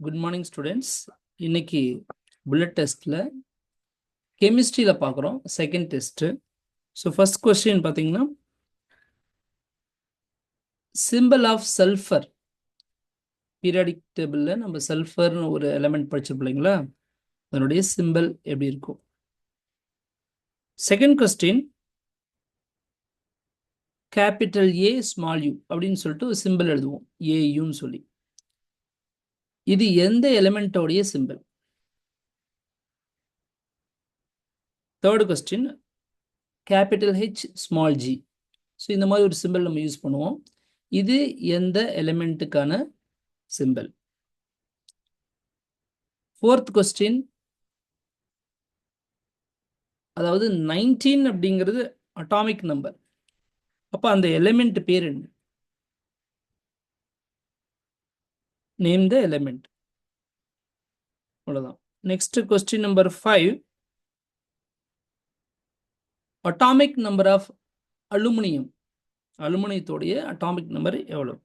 Good morning students. இன்னைக்கு bullet டெஸ்ட்டில் கெமிஸ்ட்ரியில் பார்க்குறோம் second test. So first question பார்த்தீங்கன்னா சிம்பிள் ஆஃப் சல்ஃபர். பீரியாடிக் டேபிளில் நம்ம சல்ஃபர்னு ஒரு எலமெண்ட் படிச்சிருப்போம் இல்லைங்களா, அதனுடைய சிம்பிள் எப்படி இருக்கும். Second question capital A small u அப்படின்னு சொல்லிட்டு ஒரு சிம்பிள் எழுதுவோம், ஏயுன்னு சொல்லி. இது எந்த எலிமெண்ட்டோடைய symbol? Third question capital H small g. So இந்த மாதிரி ஒரு சிம்பிள் நம்ம யூஸ் பண்ணுவோம். இது எந்த எலிமெண்ட்டுக்கான சிம்பிள்? ஃபோர்த் கொஸ்டின், அதாவது 19 அப்படிங்கிறது அட்டாமிக் நம்பர். அப்போ அந்த எலிமெண்ட் பேர் என்ன? Name the element. அவ்வளோதான். Next question number 5, atomic number of aluminium. அலுமினியத்தோடைய அட்டாமிக் நம்பர் எவ்வளவு?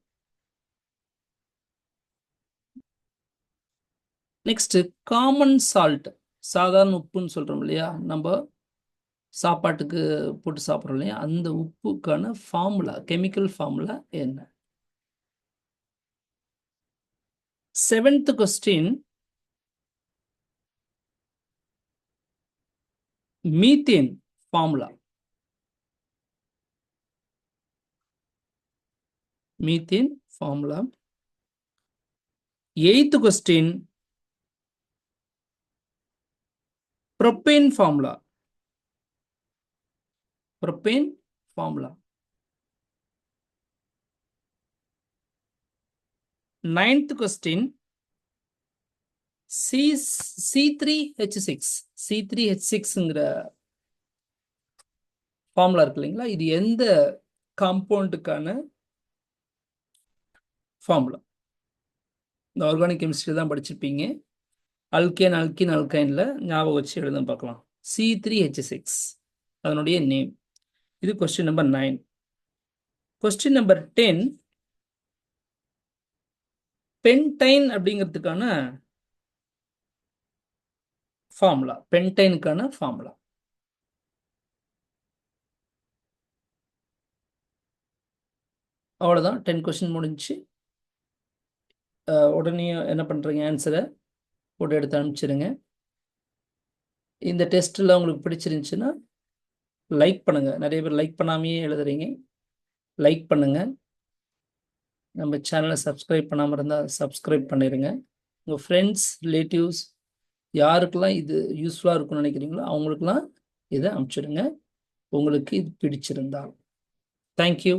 நெக்ஸ்ட் காமன் சால்ட், சாதாரண உப்புன்னு சொல்றோம் இல்லையா, நம்ம சாப்பாட்டுக்கு போட்டு சாப்பிட்றோம் இல்லையா, அந்த உப்புக்கான ஃபார்முலா, கெமிக்கல் ஃபார்முலா என்ன? Seventh question methane formula. Methane formula. Eighth question propane formula. Propane formula. Ninth question C3H6. C3H6ங்கிற ஃபார்முலா இருக்கு இல்லைங்களா, இது எந்த காம்பவுண்டுக்கான ஃபார்முலா? இந்த ஆர்கானிக் கெமிஸ்ட்ரி தான் படிச்சிருப்பீங்க. அல்கேன், அல்கின், அல்கைன்ல ஞாபகம் வச்சு எழுத பார்க்கலாம். C3H6 அதனுடைய நேம். இது question number 9. Question number 10, pentyne அப்படிங்கிறதுக்கான ஃபார்முலா. பென்டைனுக்கான ஃபார்முலா. அவ்வளோதான், 10 கொஸ்டின் முடிஞ்சு. உடனே என்ன பண்ணுறீங்க, ஆன்சரை போட்டு எடுத்து அனுப்பிச்சிடுங்க. இந்த டெஸ்ட்டில் உங்களுக்கு பிடிச்சிருந்துச்சுன்னா லைக் பண்ணுங்கள். நிறைய பேர் லைக் பண்ணாமையே எழுதுறீங்க. லைக் பண்ணுங்கள். நம்ம சேனலை சப்ஸ்கிரைப் பண்ணாமல் இருந்தால் சப்ஸ்கிரைப் பண்ணிடுங்க. உங்கள் ஃப்ரெண்ட்ஸ், ரிலேட்டிவ்ஸ் யாருக்கெல்லாம் இது யூஸ்ஃபுல்லாக இருக்கும்னு நினைக்கிறீங்களோ அவங்களுக்கெல்லாம் இதை அனுப்பிச்சிடுங்க, உங்களுக்கு இது பிடிச்சிருந்தால். தேங்க்யூ.